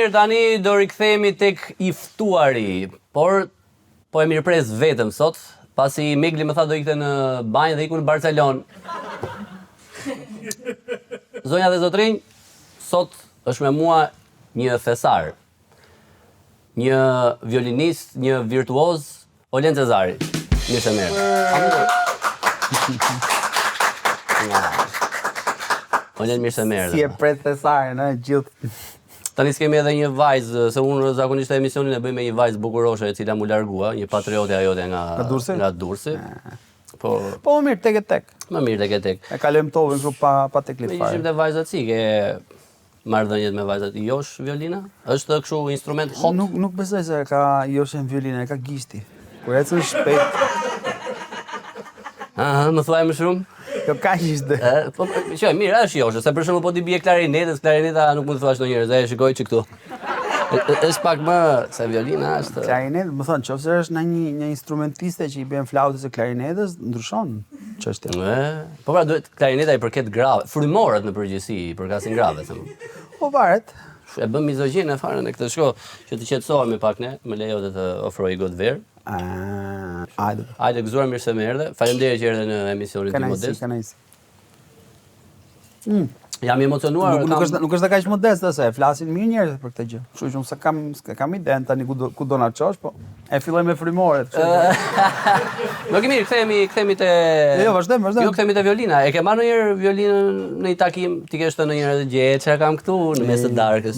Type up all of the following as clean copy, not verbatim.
mirë, tani do rikthehemi tek i ftuari, por po e mirëpres vetëm sot, pasi Megli më tha do ikte në banjë dhe iku në Barcelonë. Zonja dhe zotrinj, sot është me mua një thesar, një violinist, një virtuoz, Olen Cezari. Mirë se merë. Olen, mirë se merë. Si e pret thesare, në gjithë. Tani s'kemi edhe një vajzë, se unë zakonisht emisionin e bëj me një vajzë bukuroshe e cila mu largua, një patriote ajote nga Durrësi. Po më mirë tek e tek. Më mirë tek e tek. E kalojmë tovën kështu pa teklif fare. Ishim te vajzat si ke marrëdhëniet me vajzat. Josh violina? Është kështu instrument hot? Nuk besoj se ka Joshen violina, e ka gishti. Kur ecën shpejt. Aha, më thuaj më shumë? Jo ka ishte. Po, qoj, mirë, është Joshë, se për shembull po t'i bie klarinetës, klarineta nuk mund të thuash ndonjëherë, e shikoj që këtu. Është pak më se violina është. Klarinet, më thonë, nëse është një instrumentiste që i bën flautës e klarinetës, ndryshon çështja. Po pra duhet klarineta i përket grave, frymorët në përgjithësi i përkasin grave, them. Po varet. E bëm mizogjinë fare në këtë shko, që të qetësohemi pak ne, më lejo të ofroj gotë verë. Hajde gëzuar mirë se më erdhe. Faleminderit që erdhe në emisionin tim modest. Kanajsi. Jam i emocionuar. Nuk është kaq modest se flasin mirë njerëzit për këtë gjë. Kështu që unë kam idenë tani ku do na çosh, po e filloj me frymoret. Nuk mirë, kthehemi te. Jo, vazhdojmë. Jo, kthehemi te violina. E ke marrë ndonjëherë violinën në një takim? Ti ke shënë ndonjëherë të gjë, çfarë kam këtu në mes të darkës?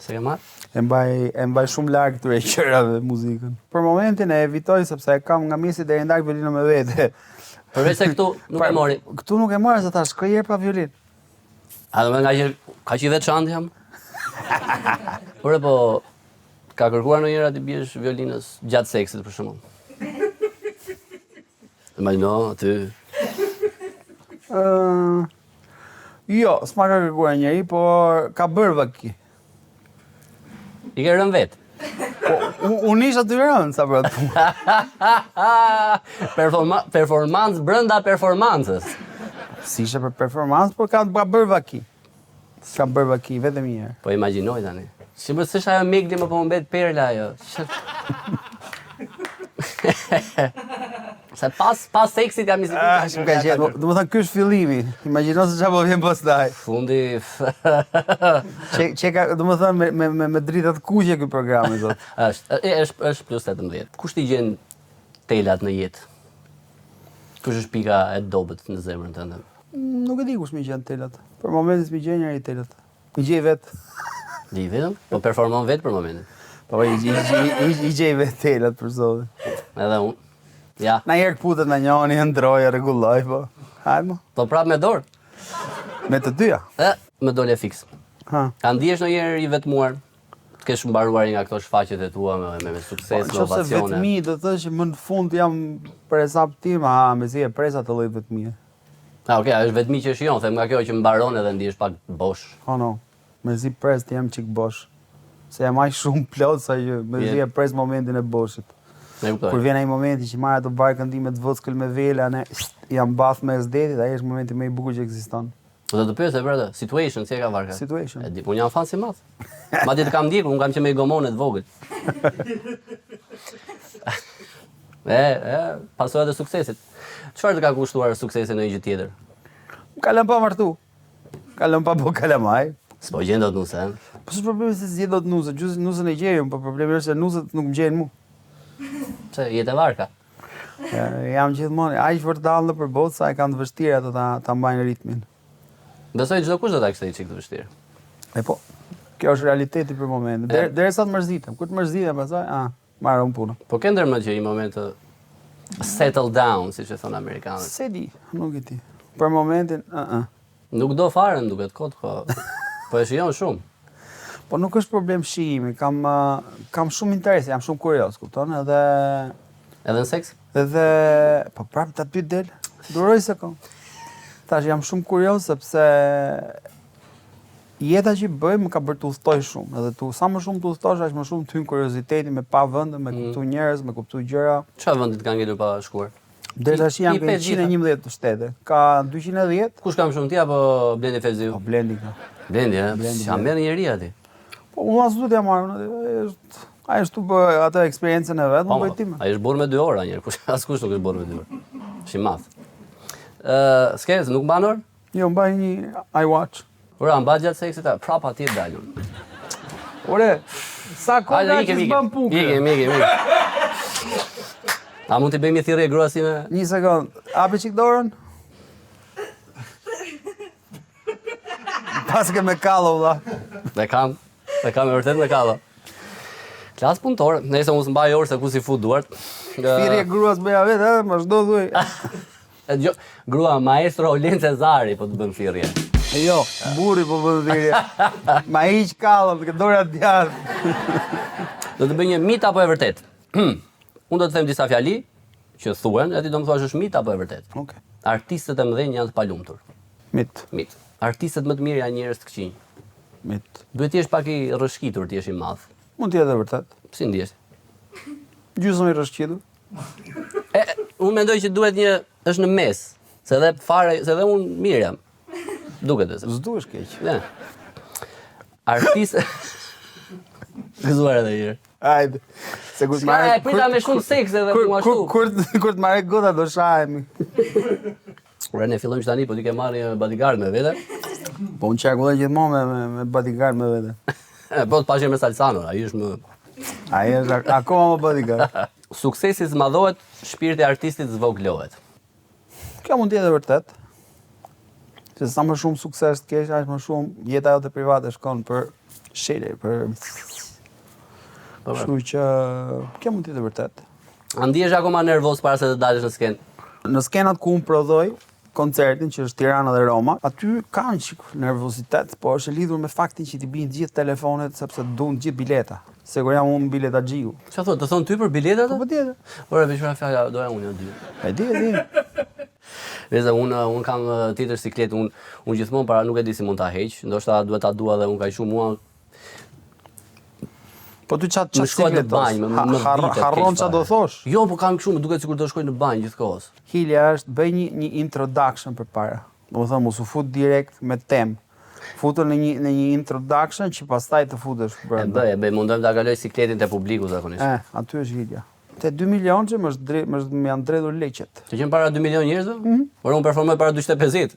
Se ke marrë? E mbaj shumë larg këtyre qërave muzikën. Për momentin e evitoj sepse e kam nga mesi deri ndark violinën me vete. Përveç se këtu nuk e mori. Këtu nuk e mora se thash shkoj herë pa violinë. A do më nga që ka që i veçantë jam? Por po ka kërkuar ndonjëherë ti biesh violinës gjatë seksit për shembull. Imagjino ty. Jo, s'ma ka kërkuar njëri, por ka bërë vaki. I ke rënë vetë? Unë isha të rënë, sa për Performancë brenda performancës. Si ishe për performancë, por ka bërë vaki. Ka bërë vaki, vetëm një herë. Po imagjinoj tani. Si më s'është ajo Megli më po më mbet perla ajo. Se pas seksit jam i sigurt. Shumë ka qenë. Domethënë ky është fillimi. Imagjino se çfarë po vjen pastaj. Fundi. Domethënë me drita të kuqe ky programi zot. Është plus 18. Kush t'i gjen telat në jetë? Kush është pika e dobët në zemrën tënde? Nuk e di kush më gjen telat. Për momentin s'më gjen njëri telat. I gjej vet. Di vetëm? Po performon vet për momentin. Po i gjej vet telat për zotin. Edhe unë. Ja. Na herë kputet na njëri, ndroj, rregulloj, po. Hajmo. Po prap me dorë. Me të dyja. Më dole fiks. Ha. Ka ndihesh ndonjëherë i vetmuar? Të kesh mbaruar nga këto shfaqjet e tua me sukses, me ovacione. Nëse vetmi do të thosh që më në fund jam për hesab tim, mezi e presa të lloj vetmie. Okay, është vetmi që shijon, them nga kjo që mbaron edhe ndihesh pak bosh. Oh no. Mezi pres të jam çik bosh. Se jam aq shumë plot sa që mezi e pres momentin e boshit. Kur vjen ai momenti që marr ato barkën time të vockël me vela, ne jam bath me zdetit, ai është momenti më i bukur që ekziston. Do të pyes për atë situation, si e ka varka? Situation. E di, unë jam fan si madh. Madje të kam ndjekur, unë kam qenë me gomonet vogël. Pasojat e suksesit. Çfarë të ka kushtuar suksesi në një gjë tjetër? Ka lënë pa martu. Ka lënë pa bo kalamaj. S'po gjen dot nuse. Po s'është problemi se s'gjen dot nuse, nusën e gjej unë, po problemi është se nusët nuk më gjejnë mua. Pse jetë varka? Jam gjithmonë aq vërtetallë për botë sa e kanë të vështirë ato ta mbajnë ritmin. Besoj çdo kush do ta kishte çik të vështirë. E po, kjo është realiteti për momentin. Derisa të mërzitem. Kur të mërzitem pastaj, marr unë punën. Po ke ndërmend që një moment të settle down, siç e thon amerikanët. Se di, nuk e di. Për momentin, Nuk do fare, më duket kot, po e shijon shumë. Po nuk është problem shijimi, kam shumë interes, jam shumë kurioz, kupton, edhe në seks? Edhe po prapë ta pyet del. Duroj se kom. Tash jam shumë kurioz sepse jeta që bëj më ka bërë të udhtoj shumë, edhe sa më shumë të udhtosh, aq më shumë të hyn kurioziteti me pa vende, me kuptu njerëz, me kuptu gjëra. Çfarë vendi të kanë ngjitur pa shkuar? Deri tash jam në 111 shtete. Ka 210. Kush ka më shumë ti apo Blendi Felziu? Po Blendi ka. Blendi, ç'a merr njëri aty? Po, unë as duhet ja marrë, ai është tu bë atë eksperiencën e vet, më bëj time. Ai është borë me 2 orë njerë, askush nuk është borë me 2 orë. Është i madh. S'ke, nuk mban orë? Jo, mbaj një iWatch. Ora, mba gjatë seksit, prapa ti dalun. Ore, sa kohë që s'bën punë. Ikem. A mund t'i bëjmë një thirrje grua si me... Një sekond, hapi çik dorën? Pas ke me kallo, valla. E kam e vërtet me kallo. Klasë punëtore, nëse mos mbaj orë se ku si fut duart. Thirrje gruas bëja vetë, më çdo thuj. Grua, maestro Olen Cezari po të bën thirrje. Jo, burri po bën thirrje. Ma hiq kallon, ke dora djathtë. Do të bëj një mit apo e vërtet? Unë do të them disa fjali që thuhen, e ti do më thuash është mit apo e vërtet. Okej. Artistët e mëdhenj janë të palumtur. Mit. Artistët më të mirë janë njerëz të këqinj. Mit. Duhet t'jesh pak i rrëshqitur, t'jesh i madh. Mund t'jetë e vërtet. Si ndihesh? Gjysmë i rrëshqitur. Unë mendoj që duhet është në mes, se edhe unë mirë jam. Duket se. S'duhesh keq. Ne. Artistë gëzuar edhe herë. Hajde. Se kur të marrë... Prita me shumë seks edhe mu ashtu. Kur të marrë gota do shahemi. Ure, ne fillojmë që tani, po ti ke marrë bodyguard me vete. Po unë qarkulloj gjithmonë me bodyguard me vete. Po të pashje me Salsano, ai është më... Ai është akoma më bodyguard. Suksesi zmadhohet, shpirti i artistit zvoglohet. Kjo mund t'jetë e vërtet. Se sa më shumë sukses të kesh, aq më shumë jeta jote private shkon për shele, për... Kështu që kjo mund t'jetë e vërtet. A ndihesh akoma nervoz para se të dalësh në skenë? Në skenat ku unë prodhoj koncertin, që është Tirana dhe Roma, aty ka një çik nervozitet, po është e lidhur me faktin që t'i bijnë gjithë telefonet sepse duan gjithë bileta. Se kur jam unë bileta xhiu. Çfarë thotë? Të thon ty për biletat? Po tjetër. Ora, veç pra fjala, doja unë dy. E di. Nëse unë kam tjetër siklet, unë gjithmonë para nuk e di si mund ta heq, ndoshta duhet ta dua dhe unë kaq shumë mua. Po ty çat siklet në banjë, më harron çfarë do thosh? Jo, po kam kështu, më duket sikur do shkoj në banjë gjithkohës. Hilja është bëj një introduction përpara. Domethënë mos u fut direkt me temë. Futën në një introduction që pastaj të futesh brenda. E bëj, mundojmë ta kaloj sikletin te publiku zakonisht. Aty është hilja. Te 2 milionë që më janë drejtur leqet. Që qenë para 2 milionë njerëzve? Por unë performoj para 250.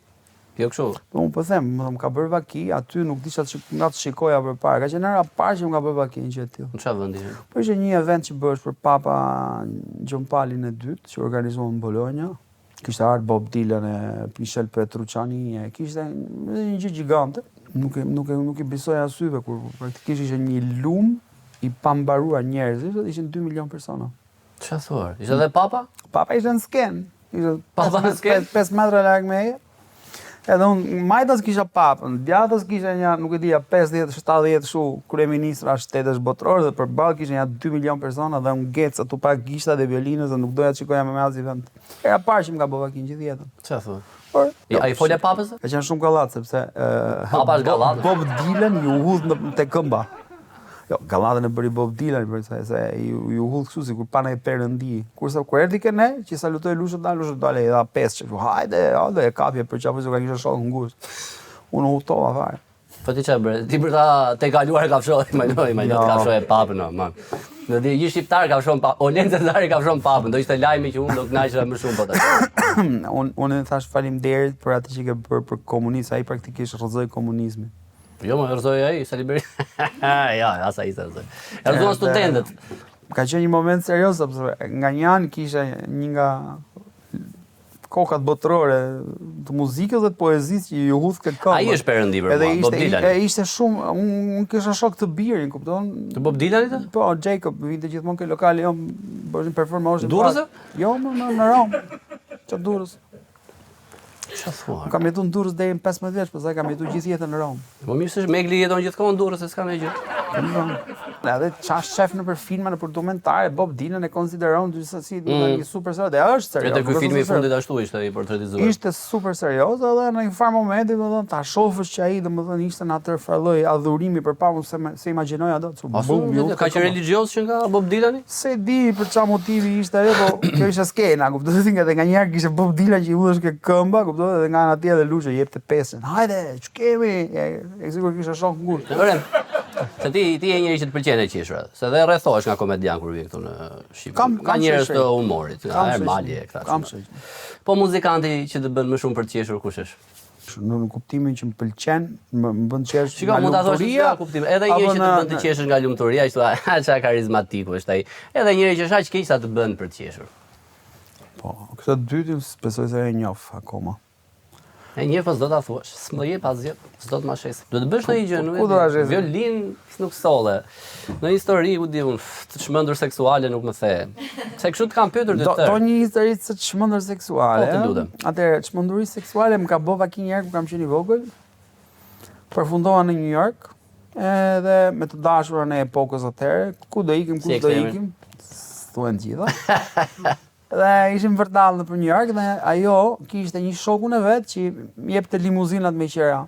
Jo kështu. Po unë po them, më ka bërë vaki, aty nuk disha nga të shikoja përpara. Ka qenë era parë që më ka bërë vaki një gjë e tillë. Në çfarë vendi? Po ishte një event që bëhesh për Papa Gjon Palin e dytë, që organizuan në Bologna. Kishte ardhur Bob Dylan e Michel Petrucciani, kishte një gjë gjigante. Nuk i besoja syve kur praktikisht ishte një lum i pambaruar njerëzish, ishin 2 milionë persona. Çfarë thua? Ishte edhe Papa? Papa ishte në sken. Ishte Papa në sken? 5 metra larg meje. Edhe unë majtas kisha papën, djatës kisha një, nuk e dija, 50-70 shu kryeministra shtetësh botëror dhe përballë kisha një 2 milionë persona dhe unë geca tu pak gishta dhe violinës dhe nuk doja të shikoja me asnjë vend. Era parë që më ka bë vakin gjithë jetën. Çfarë thua? Por ai folja Papës? Ka qenë shumë gallat sepse Papa është gallat. Bob Dylan ju hudh te këmba. Jo, gallatën e bëri Bob Dylan për se ju hudh kështu sikur pa ndaj perëndi. Kurse kur erdhi ke ne, që salutoi Lushu dalë dha 5 që hajde, e kapje për çfarë ka kishte shok ngusht. Unë udhtova fare. Po ti çfarë bëre? Ti për ta te kaluar kafshoj, më të kafshoj Papën, man. Në di një shqiptar kafshon Papën, Olen Cezari kafshon Papën, do ishte lajmi që unë do kënaqesha më shumë po ta. Unë thash faleminderit për atë që ke bërë për komunizmin, ai praktikisht rrëzoi komunizmin. Jo, më rrëzoi ai, Saliberi. Ja, asa i rrëzoi. Rrëzuan studentët. Ka qenë një moment serioz sepse nga një anë kishte një nga kokat botërore të muzikës dhe të poezisë që ju hudh ke këmbë. Ai është perëndi për mua, Bob Dylan. Edhe ishte shumë, unë kisha shok të birin, kupton? Të Bob Dylanit? Po, Jacob vinte gjithmonë ke lokali, jo, bëshin performosh. Durrës? Jo, në Rom. Çfarë Durrës? Çfarë thua? Unë kam jetuar në Durrës deri në 15 vjeç, pastaj kam jetuar gjithë jetën në Rom. Po mirë se Megli jeton gjithkohë në Durrës, se s'ka ndonjë gjë. Edhe çash shef nëpër filma, nëpër dokumentare, Bob Dylan e konsideron si një superstar, dhe është serioz. Edhe ky filmi i fundit ashtu ishte i portretizuar. Ishte super serioz, edhe në një farë momenti, domethënë ta shohësh që ai domethënë ishte në atë farlloj adhurimi për Papën se imagjinoj ato. Ka qenë religjioz që nga Bob Dylani? Se di për çfarë motivi ishte ajo, po kjo ishte skena, kupton se nga nganjëherë kishte Bob Dylan që i hudhesh ke këmba, kupton, edhe nga ana tjetër Lushe jepte pesën. Hajde, ç'kemi? E sigurisht kisha shok ngusht. Se ti je njëri që të pëlqen e qeshura, se dhe rrethohesh nga komedian kur vjen këtu në Shqipëri. Ka njerëz të humorit, Ermali e këta. Po muzikanti që të bën më shumë për të qeshur kush është? Në kuptimin që më pëlqen, më bën të qesh nga lumturia. Mund ta thosh në kuptim. Edhe njëri që të bën të qeshur nga lumturia, që thua, çfarë karizmatiku është ai. Edhe njëri që është aq keq sa të bën për të qeshur. Po, këtë dytin besoj se e njoh akoma. E njeh pas do ta thuash, s'më jep asgjë, s'do të ma shes. Do të bësh ndonjë gjë, nuk e di. Violin nuk solle. Në histori u di unë, të çmendur seksuale nuk më the. Se kështu të kam pyetur dy tërë. Do një histori të çmendur seksuale. Po, të lutem. Atëherë, çmenduri seksuale më ka bë vaki një herë kur kam qenë i vogël. Përfundova në New York, edhe me të dashurën e epokës atëherë, ku do ikim, thuan gjitha. Dhe ishim vërtallë për New York dhe ajo kishte një shokun e vet që më jepte limuzinat me qera.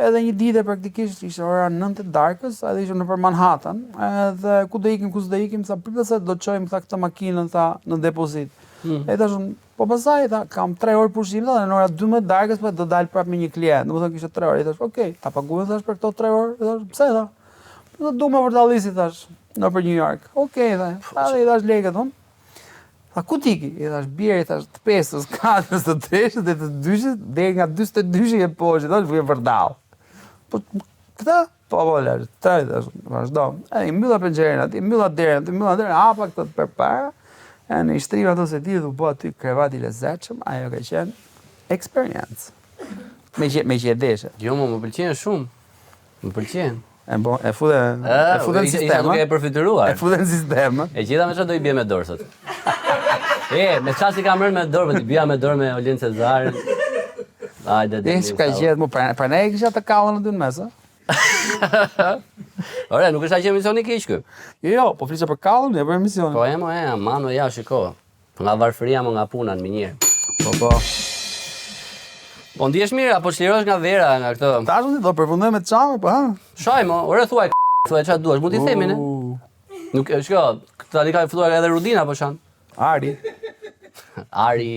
Edhe një ditë praktikisht ishte ora 9 e darkës, edhe ishim nëpër Manhattan, edhe ku do ikim, sa pritet se do të çojmë këtë makinën në depozit. E thash, po pastaj kam 3 orë pushim dhe në ora 12 e darkës po do dal prapë me një klient. Domethënë kishte 3 orë. I thash, "Okej, ta paguaj thash për këto 3 orë." I thash, "Pse tha?" "Do të më vërtallisi thash nëpër New York." "Okej tha." Ai i thash lekët unë. Tha, ku tiki? I thash, bjerë, i thash, të 5-ës, 4-ës, të 3-ës, dhe të 2-ës, dhe nga 22-ës e poshtë, i thash, vje vërdal. Po, këta? Po, lërë, 3, i thash, vazhdo. E, i mbylla penxerën aty, i mbylla derën, hapa këtë përpara, e në i shtriva ato se ti, dhe u po aty krevati lezetshëm, ajo ka qenë experience. Me që e deshe. Jo, më pëlqen shumë. Më pëlqen. E futen në sistem. Isha duke e përfituar. E futen në sistem. E gjitha me çfarë do i bje me dorë sot. Me çfarë si kam rënë me dorë, po ti bija me dorë me Olin Cezarin. Hajde. S'ka gjë, më pra ne kisha të kallën aty në mes, a? Ore, nuk është aq emisioni keq ky. Jo, po flisja për kallën, për emisionin. Po mano ja, shiko. Nga varfëria më nga puna në minjer. Po. Po ndihesh mirë apo çlirohesh nga vera nga këto? Tash do përfundoj me çamë, po ha. Shaj mo, ore thuaj çfarë duash, mund t'i themi ne. Nuk shiko, tani ka filluar edhe Rudina apo shan? Ari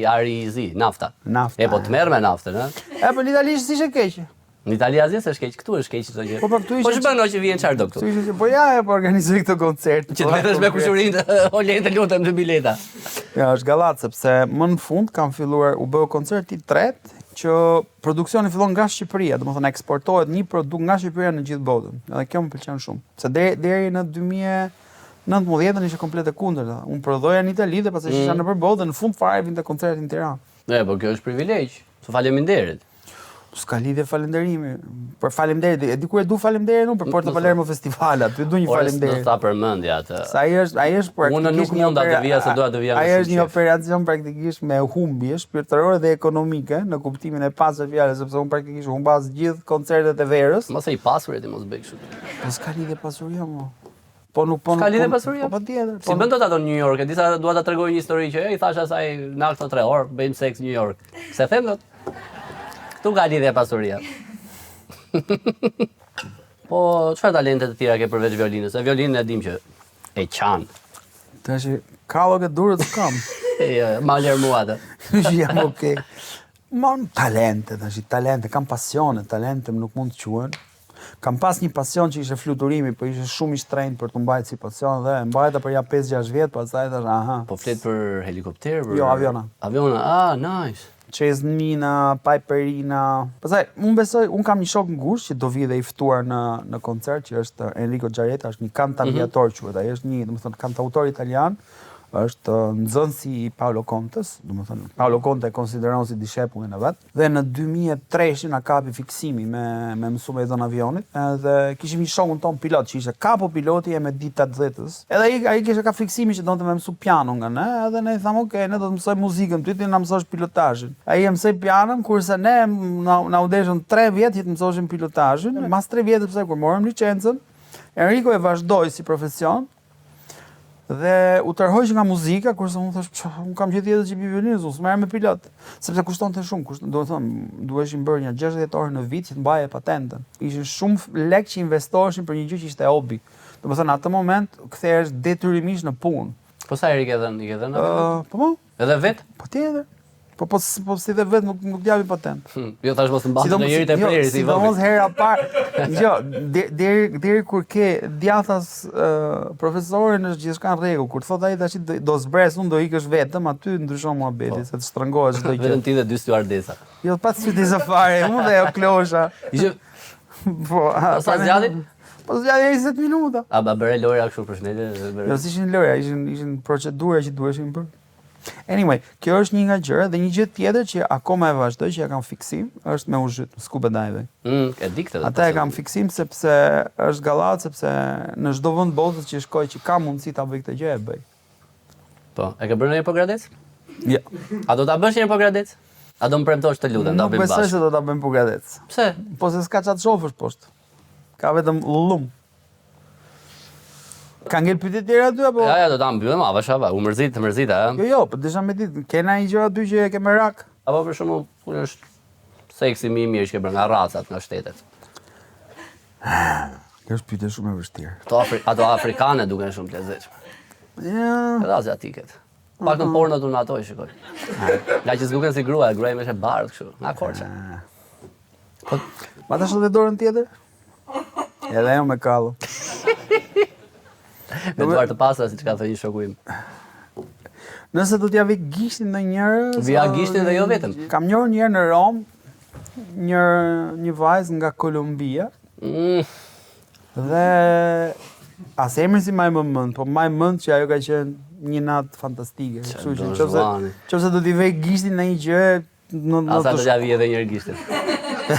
i zi, nafta. E po të merr me naftën, ha? E po në italisht si ishte keq. Në Itali asgjë s'është keq, këtu është keq çdo gjë. Po këtu ishte. Po ç'bën që vjen çfarë do këtu? Këtu ishte, po ja po organizoj këtë koncert. Që të vetesh me kushurinë, o lejtë lutem të bileta. Ja, është gallat sepse më në fund kam filluar u bë koncerti i tretë që produksioni fillon nga Shqipëria, domethënë eksportohet një produkt nga Shqipëria në gjithë botën. Edhe kjo më pëlqen shumë. Se deri në 2019 ishte komplet e kundërta. Unë prodhoja në Itali dhe pastaj isha nëpër botë dhe në fund fare vinte koncerti në Tiranë. Po kjo është privilegj. Faleminderit. S'ka lidhje falenderimi. Për faleminderit, e di ku e du faleminderin unë për Porto Palermo festivalet, ty du një faleminderit. Ora, s'ta përmendja atë. Sa ai është praktikisht. Unë nuk mund të vija se dua të vija me ai është një operacion praktikisht me humbje shpirtërore dhe ekonomike në kuptimin e pasë fjalës, sepse unë praktikisht humbas gjithë koncertet e verës. Mos e i pasurit ti mos bëj kështu. Po s'ka lidhje pasuria mo. Po nuk po. Ska lidhje pasuria? Po patjetër. Si bën dot ato në New York? E disa dua ta tregoj një histori që i thash asaj në këto 3 orë bëjmë seks në New York. Se them dot. Këtu ka lidhje pasuria. Po, çfarë talente të tjera ke përveç violinës? Se violinën e dim që e qan. Tash kallok e durët s'kam. Ma lër mua atë. Jam okay. Talente, kam pasione, talente nuk mund të quhen. Kam pas një pasion që ishte fluturimi, po ishte shumë i shtrenjtë për të mbajtur si pasion dhe mbajta për ja 5-6 vjet, pastaj thash, aha. Po flet për helikopter, për Jo, aviona. Aviona, nice. Cessnina, Piperina. Pastaj, unë kam një shok ngushtë që do vi dhe i ftuar në koncert, që është Enrico Giaretta, është një cantaviator quhet, ai është një, domethënë, kantautor italian, është nxënësi i Paolo Contes, domethënë Paolo Conte e konsideron si dishepullin e vet. Dhe në 2003 na kapi fiksimi me mësume dhën avionit, edhe kishim një shokun ton pilot që ishte kapo piloti e me ditë 80-s. Edhe ai kishte ka fiksimi që donte më mësu piano nga ne, edhe ne i tham, "Ok, ne do të mësoj muzikën, ty na mësosh pilotazhin." Ai e mësoi pianon, kurse ne na u deshën 3 vjet që të mësoshim pilotazhin. Mas 3 vjetë pse kur morëm licencën, Enrico e vazhdoi si profesion. Dhe u tërhoq nga muzika, kurse unë thash, unë kam gjithë jetën që bi violinës, unë s'merrem me pilot. Sepse kushtonte shumë, do të thënë, duheshin bërë një 60 orë në vit që të mbaje patentën. Ishin shumë lekë që investoheshin për një gjë që ishte hobi. Do të thënë, atë moment kthehesh detyrimisht në punë. Po sa herë i ke dhënë? Po. Edhe vet? Patjetër. Po si dhe vetë nuk japi patent. Jo thash mos mbasi në njëri të prerë si vëmë. Sidomos hera parë. Jo, deri kur ke djathas profesorin është gjithçka në rregull. Kur thot ai tash do zbres, unë do ikësh vetëm, aty ndryshon muhabeti, se të shtrëngohesh çdo gjë. Vetëm ti dhe 2 stewardesa. Jo, pa stewardesa fare, unë dhe ajo klosha. Po, sa zgjati? Po zgjati 20 minuta. A bëre Lora kështu për shëndetje? Jo, s'ishin Lora, ishin procedura që duheshin bërë. Anyway, kjo është një nga gjëra dhe një gjë tjetër që akoma e vazhdoj që ja kam fiksim, është me uzhyt, Scuba diving. E di këtë. Ata e kam fiksim sepse është gallat, sepse në çdo vend botës që shkoj që ka mundësi ta bëj këtë gjë e bëj. Po, e ke bërë ndonjë Pogradec? Jo. A do ta bësh një Pogradec? A do më premtosh të lutem ta bëjmë bashkë? Nuk besoj se do ta bëjmë Pogradec. Pse? Po se s'ka çat shofësh poshtë. Ka vetëm lullum. Ka ngel pyetje tjera aty apo? Ja, do ta mbyllim, u mërzit, a? Jo, po desha me ditë, kena një gjë aty që e ke merak? Apo për shembull, kur është seksi më i mirë që ke bërë nga racat, nga shtetet. Kjo është pyetje shumë e vështirë. Ato afrikane duken shumë të lezetshme. Ja. Edhe asiatike. Pak në porno unë ato i shikoj. Nga që zgjuken si gruaja më është e bardhë kështu, nga Korça. Po, ma tash edhe dorën tjetër? Edhe ajo me kallo. Me duar të pastra, siç ka thënë një shoku im. Nëse do t'ja vi gishtin ndonjëherë, vija gishtin dhe jo vetëm. Kam njohur një herë në Rom, një vajzë nga Kolumbia. Dhe as emrin si maj më mend, po maj mend që ajo ka qenë një natë fantastike. Kështu që nëse do t'i vej gishtin në një gjë, asa do t'ja vi edhe një herë gishtin.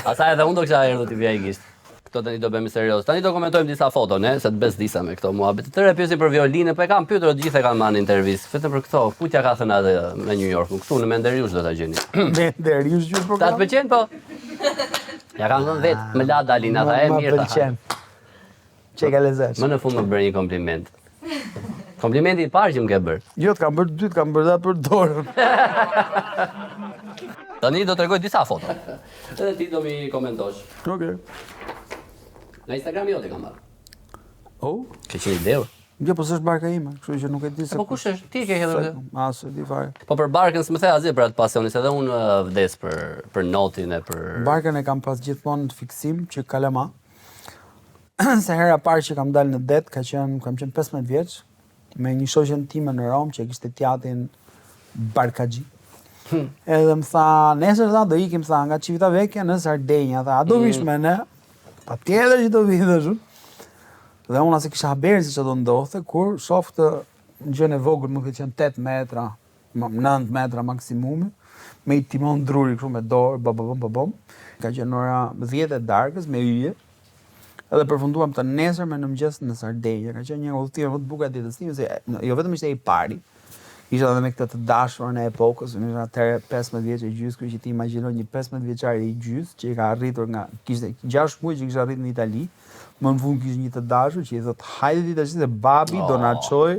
Asa edhe unë do kisha herë do t'i vija gisht. Këto tani do bëjmë serioz. Tani do komentojmë disa foto, ne, se të bezdisa me këto muhabet. Të tërë pyesin për violinë, po e kam pyetur, të gjithë e kanë marrë intervistë. Vetëm për këto, ku t'ja ka thënë atë në New York, këtu në Menderiush do ta gjeni. Menderiush gjë program. Ta të pëlqen po? Ja kanë thënë vetë, më la dalin ata e mirë ta. Pëlqen. Çe ka lezetsh. Më në fund më bëri një kompliment. Komplimenti i parë që më ke bërë. Jo, t'kam bërë dytë, kam bërë dhe për dorën. Tani do t'rregoj disa foto. Edhe ti do mi komentosh. Okej. Në Instagram jote kam marrë. Oh? Ke qenë ideu? Jo, po s'është barka ime, kështu që nuk e di se. Po kush është? Ti ke hedhur këtë? As e di fare. Po për barkën s'më the asgjë për atë pasionin, se edhe unë vdes për notin e për barkën e kam pas gjithmonë në fiksim që kalama. Se hera parë që kam dalë në det, kam qenë 15 vjeç me një shoqen time në Rom që kishte teatrin Barkaxhi. Edhe më tha, nesër tha do ikim tha nga Civitavecchia në Sardegna, tha, a do vish me ne? Patjetër që do vi thashun. Dhe unë as e kisha haberin se çdo ndodhte kur shoh këtë gjën e vogël, më ka qenë 8 metra, 9 metra maksimumi, me i timon druri kështu me dorë, bom. Ka qenë ora 10 e darkës me yje. Edhe përfunduam të nesër me në mëngjes në Sardegna. Ka qenë një udhëtim më të bukur ditës time, se jo vetëm ishte i pari. Isha edhe me këtë të dashurën e epokës, unë isha atëherë 15 vjeç e gjys, kështu që ti imagjino një 15 vjeçari i gjys që i ka arritur kishte 6 muaj që kishte arritur në Itali, më në fund kishte një të dashur që i thot hajde ti tash se babi do na çoj.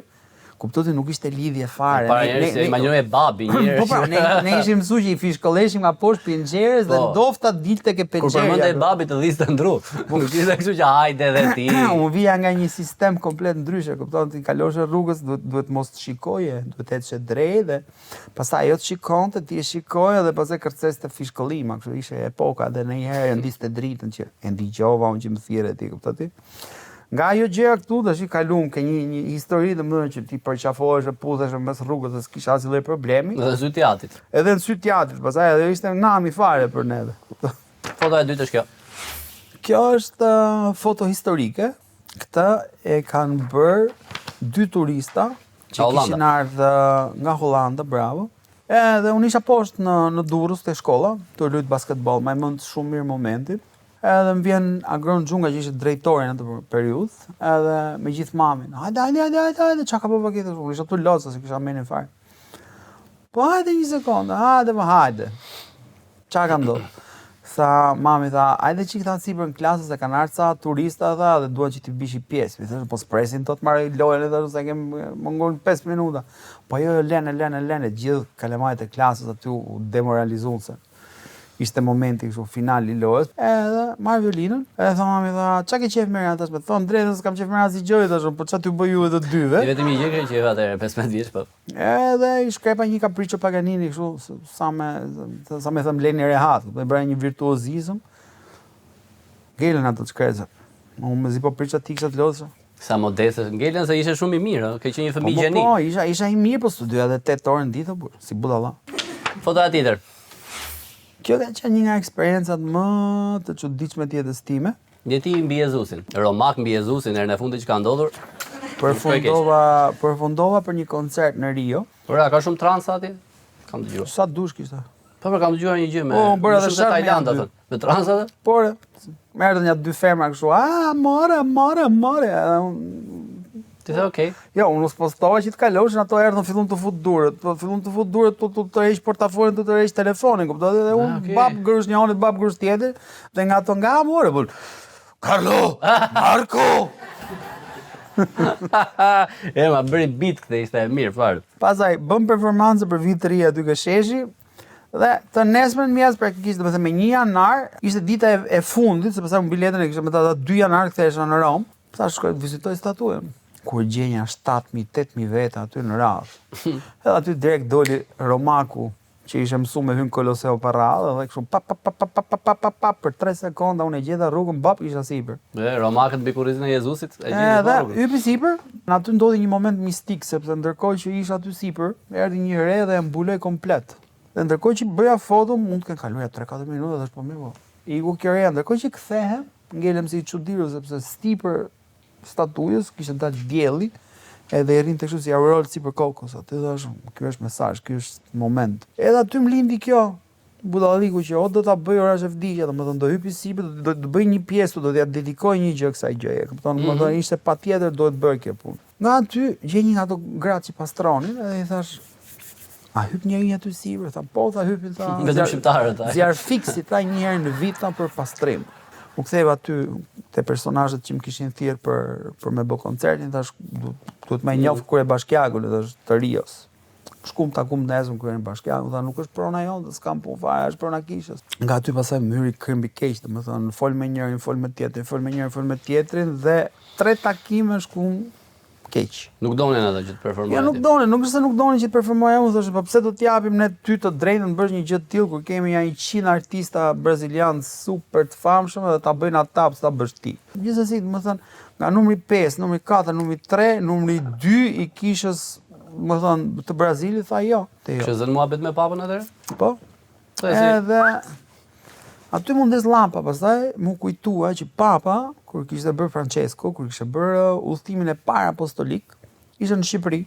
Kuptoti nuk ishte lidhje fare. Para njerëz se imagjinoj babi njerëz. Po ne ishim mësuar që i fishkolleshim nga poshtë pinxherës dhe ndofta dilte ke pinxherë. Kur përmendej babi të dhiste ndru. Nuk ishte kështu që hajde edhe ti. Unë vija nga një sistem komplet ndryshe, kupton, ti kaloshe rrugës, duhet mos të shikoje, duhet të ecësh drejt dhe pastaj ajo të shikonte, ti e shikoje dhe pastaj kërceste fishkollima, kështu ishte epoka dhe në një herë ndiste dritën që e ndigjova unë që më thirrë ti, kupton ti? Nga ajo gjëja këtu tash i kalum ke një histori domethënë që ti përqafohesh e puthesh mes rrugës dhe s'kisha asnjë lloj problemi. Edhe në sy teatrit. Edhe në sy teatrit, pastaj edhe ishte nami fare për neve. Fotoja e dytë është kjo. Kjo është foto historike. Këtë e kanë bërë 2 turista që kishin ardhur nga Hollanda, bravo. Edhe unë isha poshtë në Durrës te shkolla, të luajt basketball, më mend shumë mirë momentin. Edhe më vjen Agron Xhunga që ishte drejtori në atë periudhë, edhe me gjithë mamin. Hajde, çka ka bërë këtë? Unë isha tu loca se kisha menin fare. Po hajde një sekondë, hajde. Çka ka ndodhur? Tha mami hajde çik ta sipër në klasë se kanë ardhur ca turista dhe duan që ti bish i pjesë. I thash po spresin tot marrë lojën edhe se kem mungon 5 minuta. Po jo lene, gjithë kalamajt e klasës aty u demoralizuan se. ishte momenti kështu final i lojës. Edhe marr violinën, edhe tha mami qa ke qef merr tash me thon drejtën s'kam qef merr asnjë gjë tash, po ç'a ty bëj juve të dyve. Ti vetëm një gjë që atëherë 15 vjeç po. Edhe i shkrepa një Capriccio Paganini kështu sa me thëm Leni Rehat, do bëra një virtuozizëm. Ngelen ato shkrezat. Unë me zi po priqa ti kisha të lodhësha. Sa modeste, ngelen se ishe shumë i mirë, ke qenë një fëmijë gjeni. Po, isha i mirë, po studia edhe 8 orë në ditë, burr, si budalla. Fotoja tjetër. Kjo ka qenë një nga eksperiencat më të çuditshme të jetës time. Jeti mbi Jezusin. Romak mbi Jezusin, herën e fundit që ka ndodhur. Përfundova për një koncert në Rio. Ora, ka shumë transa atje? Kam dëgjuar. Sa dush kishte. Po kam dëgjuar një gjë me. Po, bëra edhe shumë Tajland atë. Me transa atë? Por, merrte një dy femra kështu, more. Ti the okay. Jo, unë spostova që të kaloshin, ato erdhën fillon të fut durët. Po fillon të fut durët, të heq portafolin, të heq telefonin, kuptoj? Dhe unë bab grush njëri, bab grush tjetër, dhe nga ato nga more, po. Carlo, Marco. Ma bëri beat këtë, ishte mirë fare. Pastaj bëm performancë për vit të ri aty ke sheshi. Dhe të nesmen mjes praktikisht, do të thënë me 1 janar, ishte dita e fundit, sepse unë biletën e kisha me ta 2 janar kthehesha në Rom. Thash shkoj të vizitoj statuën. Kur gjenja 7.000-8.000 veta aty në radhë. Edhe aty direkt doli Romaku, që ishe mësu me hyn Koloseu Parradë, dhe kështu për 3 sekonda unë e gjeta rrugën, bap isha sipër. Romakët mbi kurrizin e Jezusit e gjeta rrugën. Edhe hypi sipër, në aty ndodhi një moment mistik, sepse ndërkohë që isha aty sipër, erdhi një re dhe e mbuloi komplet. Dhe ndërkohë që bëja foto, mund të kenë kaluar 3-4 minuta dhe është po mirë. Iku kjo reja, ndërkohë që kthehem, ngelem si i çuditur sepse sipër statujës kishte dalë dielli, edhe i rrinte kështu si aureolë sipër kokës. Aty thash, ky është mesazh, ky është moment. Edhe aty më lindi kjo budalliku që o do ta bëj orash e vdikja, domethënë do hypi sipër, do të bëj një pjesë, do t'ia dedikoj një gjë kësaj gjëje. Kupton, domethënë ishte patjetër duhet bërë kjo punë. Nga aty gjej një nga ato gratë që pastronin, edhe i thash, a hyp njëri aty sipër? Tha, po, tha hypin ta. Vetëm shqiptarët. Zjarr fiksi ta një herë në vit për pastrim. U ktheva aty te personazhet që më kishin thirrë për me bë koncertin, thash duhet më njoft kur e Bashkiagun, thash të Rios. Shkum takum nesër kur e Bashkiagun, tha nuk është prona jonë, s'kam punë fare, është prona kishës. Nga aty pastaj myri këmbi keq, domethënë fol me njërin, fol me tjetrin, fol me njërin, fol me tjetrin dhe 3 takime shkum keq. Nuk donin ata që të performojnë. Ja, nuk donin që të performojnë, unë thoshë, po pse do t'japim ne ty të drejtën bësh një gjë të tillë kur kemi ja 100 artista brazilianë super të famshëm dhe ta bëjnë ata, ta bësh ti. Gjithsesi, domethënë, nga numri 5, numri 4, numri 3, numri 2 i kishës, domethënë, të Brazilit tha jo. Që zën muhabet me papën atëherë? Po. Edhe aty mundes lampa, pastaj mu kujtua që papa, kur kishte bërë Francesco, kur kishte bërë udhëtimin e parë apostolik, ishte në Shqipëri.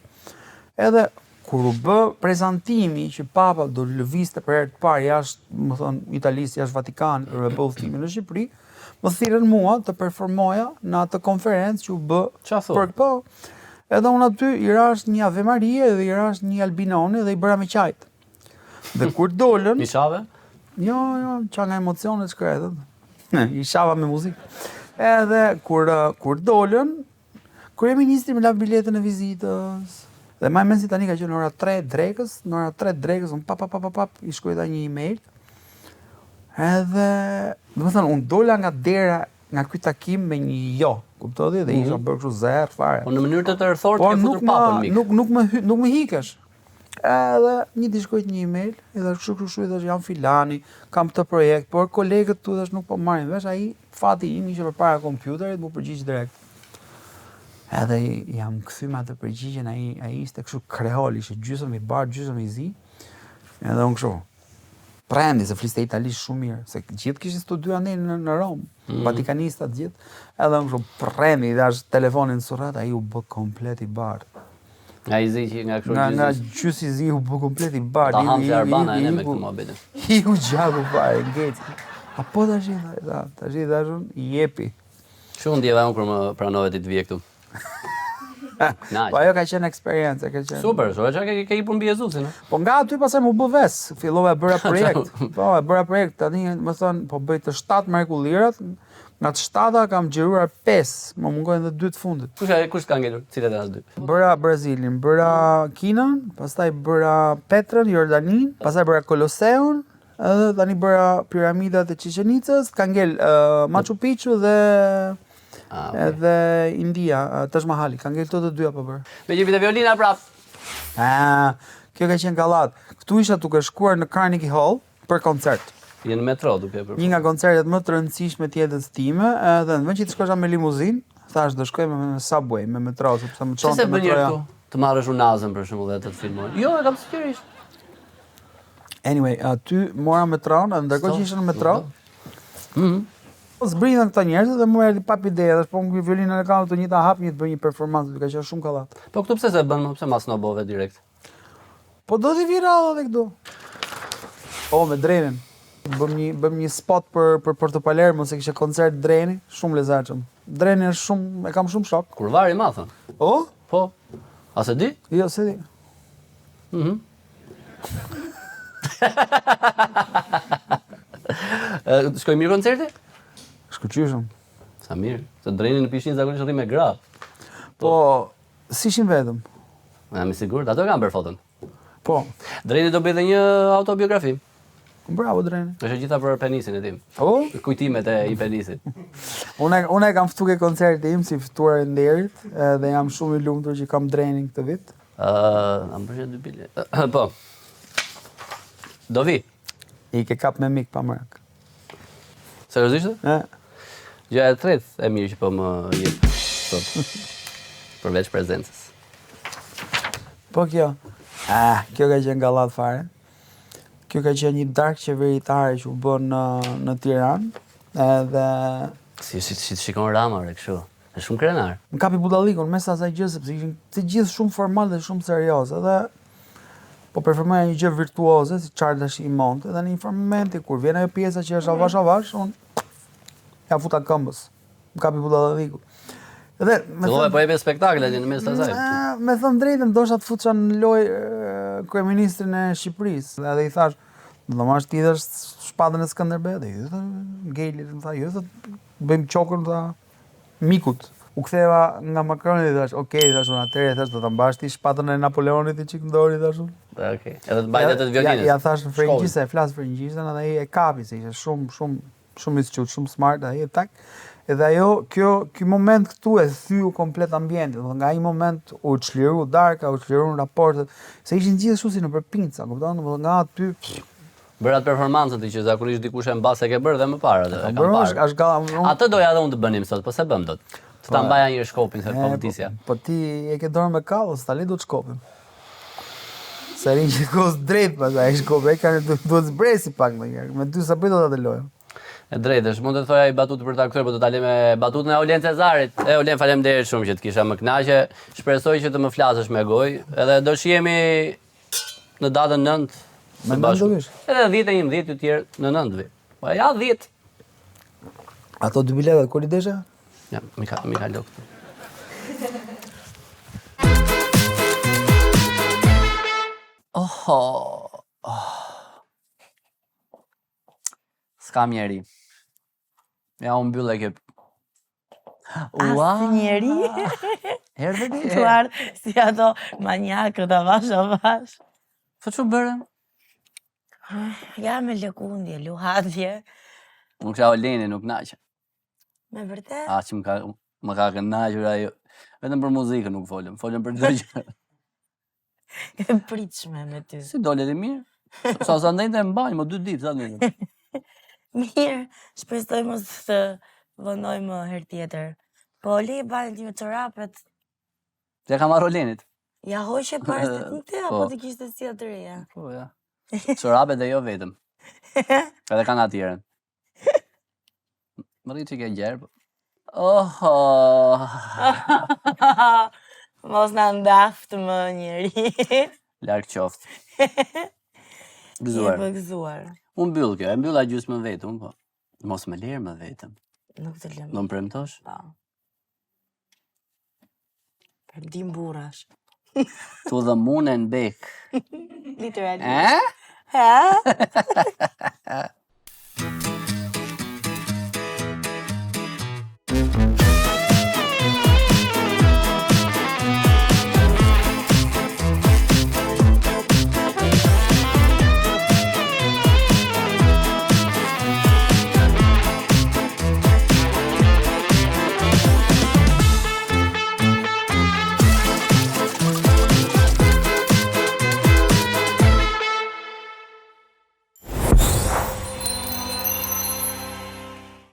Edhe kur u bë prezantimi që papa do lëvizte për herë të parë jashtë, më thon, Italisë, jashtë Vatikanit për me bë udhëtimin në Shqipëri, më thirrën mua të performoja në atë konferencë që u bë për po. Edhe unë aty i rash një Ave Maria dhe i rash një Albinoni dhe i bëra me qajt. Dhe kur dolën, Ishave? Jo, qa nga emocionet shkretët. I shava me muzikë. Edhe kur dolën, kryeministri më la biletën e vizitës. Dhe maj men si tani ka qenë në ora 3 drekës, unë pap, i shkruajta një email. Edhe, do më thënë, unë dola nga dera, nga ky takim me një jo, kuptodi, dhe isha bërë kështu zerë, fare. Po në mënyrë të tërthort ke futur papën mik. Nuk më hikesh. Edhe një di shkojt një email, edhe kështu i thash jam filani, kam këtë projekt, por kolegët tu thash nuk po marrin vesh, ai fati im ishte përpara kompjuterit, mu përgjigj direkt. Edhe jam kthy me atë përgjigjen, ai ishte kështu kreol, ishte gjysmë i bardh, gjysmë i zi. Edhe unë kështu prendi se fliste italisht shumë mirë, se gjithë kishin studio anë në Rom, vatikanistat gjithë. Edhe unë kështu prendi, i dash telefonin surrat, ai u bë komplet i bardh. Nga i zi që nga kështu gjysi? Nga gjysi zi u bë komplet i bardh. Ta hamë që Arbana e ne me këtë muhabetin. I u gjaku fare, ngeci. A po tash i dashun, i jepi. Shumë ndjeva unë kur më pranove ti të vje këtu. Po ajo ka qenë eksperiencë, ka qenë. Super, so që ke ipur mbi Jezusin. Po nga aty pastaj më bë ves, fillova e bëra projekt. Po, e bëra projekt, tani më thon, po bëj të 7 mrekullirat. Nga të 7 kam xhiruar 5, më mungojnë edhe 2 të fundit. Kush ka ngelur? Cilat janë as 2? Bëra Brazilin, bëra Kinën, pastaj bëra Petrën, Jordanin, pastaj bëra Koloseun, edhe tani bëra piramidat e Chichen-Itzës, ka ngel Machu Picchu dhe edhe India, Taj Mahali, ka ngel të dyja po bërë. Me gjepit e violina prap. Kjo ka qenë gallat. Këtu isha duke shkuar në Carnegie Hall për koncert. Je në metro duke për. Një nga koncertet më të rëndësishme të jetës time, edhe në vend që të shkosha me limuzinë, thash do shkoj me subway, me metro, sepse më çon të metroja. Të marrësh unazën për shembull dhe të filmoj. Jo, e kam sigurisht. Anyway, aty mora metron, edhe ndërkohë që isha në metro. Zbrinën këta njerëz dhe më erdhi pap ide, dhe po me violinën e kam të njëjta hap një të bëj një performancë, duke qenë shumë kallat. Po këtu pse se bën, pse mas snobove direkt? Po do t'i viral edhe këtu. Me Drenin. Bëm një spot për Porto Palermo, se kishte koncert Dreni, shumë lezetshëm. Dreni është shumë, e kam shumë shok. Kurvari ma thon. Po. A se di? Jo, se di. Shkoj mirë koncerti? Shkëlqyshëm. Sa mirë. Se Dreni në pishinë zakonisht rri me gra. Po, si ishin vetëm? Jam i sigurt, ato kanë bërë foton. Po. Dreni do bëj dhe një autobiografi. Bravo Dreni. Është gjitha për penisin e tim. Kujtimet e i penisit. Unë e kam ftu ke koncerti im si ftuar e nderit dhe jam shumë i lumtur që kam Drenin këtë vit. Am bërë 2 bilet. Po. Do vi? I ke kap me mik pa mrak. Seriozisht? Gjëja e tretë e mirë që po më jep sot. Përveç prezencës. Po kjo. Kjo ka qenë gallat fare. Kjo ka qenë një darkë qeveritare që u bën në Tiranë, edhe... Si të shikon Rama, kështu. Është shumë krenar. Më kapi budallikun mes asaj gjë, sepse ishin të gjithë shumë formal dhe shumë serioz, edhe po performoja një gjë virtuoze, si Charles i Monte, edhe në një momenti kur vjen ajo pjesa që është avash, unë ja futa këmbës. Më kapi budallikun. Fillove po jepe spektakle në mes të asaj. Me thënë drejtën, dosha të futsha në lojë kryeministrin e Shqipërisë, edhe i thash, do marrësh ti dhe shpatën e Skënderbejut, dhe i thë Gejli, më tha, jo, bëjmë qokën, tha, mikut. U ktheva nga Makroni dhe thash, okej, thash, atëherë thash, do ta mbash ti shpatën e Napoleonit i çik ndori, thash. Okej. Edhe të mbajtë të violinës. Ja thash në frëngjisë, flas frëngjisën, edhe ai e kapi, se ishte shumë i squt, shumë smart, ai tak. Edhe ajo, ky moment këtu e thyu komplet ambientin, nga ai moment u çliru darka, u çliru raportet, se ishin gjithë kështu si në përpinca, kupton? Nga aty bëra atë performancën që zakonisht dikush e mbas e ke bërë dhe më parë atë. Atë doja edhe unë të bënim sot, po se bëm dot. Të ta mbaja një shkopin se po vëtisja. Po ti e ke dorën me kallës, tani do të shkopim. Se rin që kos drejt pastaj shkopi, duhet zbresi pak ndonjëherë. Me 2 sa bëj do ta dalojmë. E drejtë është, mund të thoja i batut për ta kthyer, po do ta lëm me batutën e Olen Cezarit. Olen, faleminderit shumë që të kisha më kënaqe. Shpresoj që të më flasësh me gojë, edhe do shihemi në datën 9 së bashku. Edhe 10 e 11 të tjerë në 9 vi. Po ja 10. Ato 2 biletat kur i desha? Ja, Mika Lok. S'kam njeri. Ja, unë mbyll e kjo. Asë njeri. Erdhe di? Tuar si ato manjakët avash. Po që bërëm? Ja me lëkundje, luhatje. Unë kësha Oleni nuk naqë. Me vërtet? Që më ka kënaqur ajo. Vetëm për muzikën nuk folëm për çdo gjë. E pritshme me ty. Si dole dhe mirë? Sa ndajnë të mbajnë, më 2 ditë, sa ndajnë. Mirë, shpresoj mos të vëndojmë herë tjetër. Po Oli e bajnë ti me çorapet. Te ka marrë Olenit? Ja hoqe para se të te, apo ti kishte si atë reja? Po, ja. Çorapet e jo vetëm. Edhe kanë atjerën. Më rritë që ke gjerë, po. Mos në ndaftë më njeri. Larkë qoftë. Gëzuar. Je gëzuar. Unë mbyll kjo, e mbylla gjysmën vetëm, po. Mos më lirë më vetëm. Nuk të lëmë. Do më premtosh? Po. Perdim burrash. To the moon and back. Literally. Ha?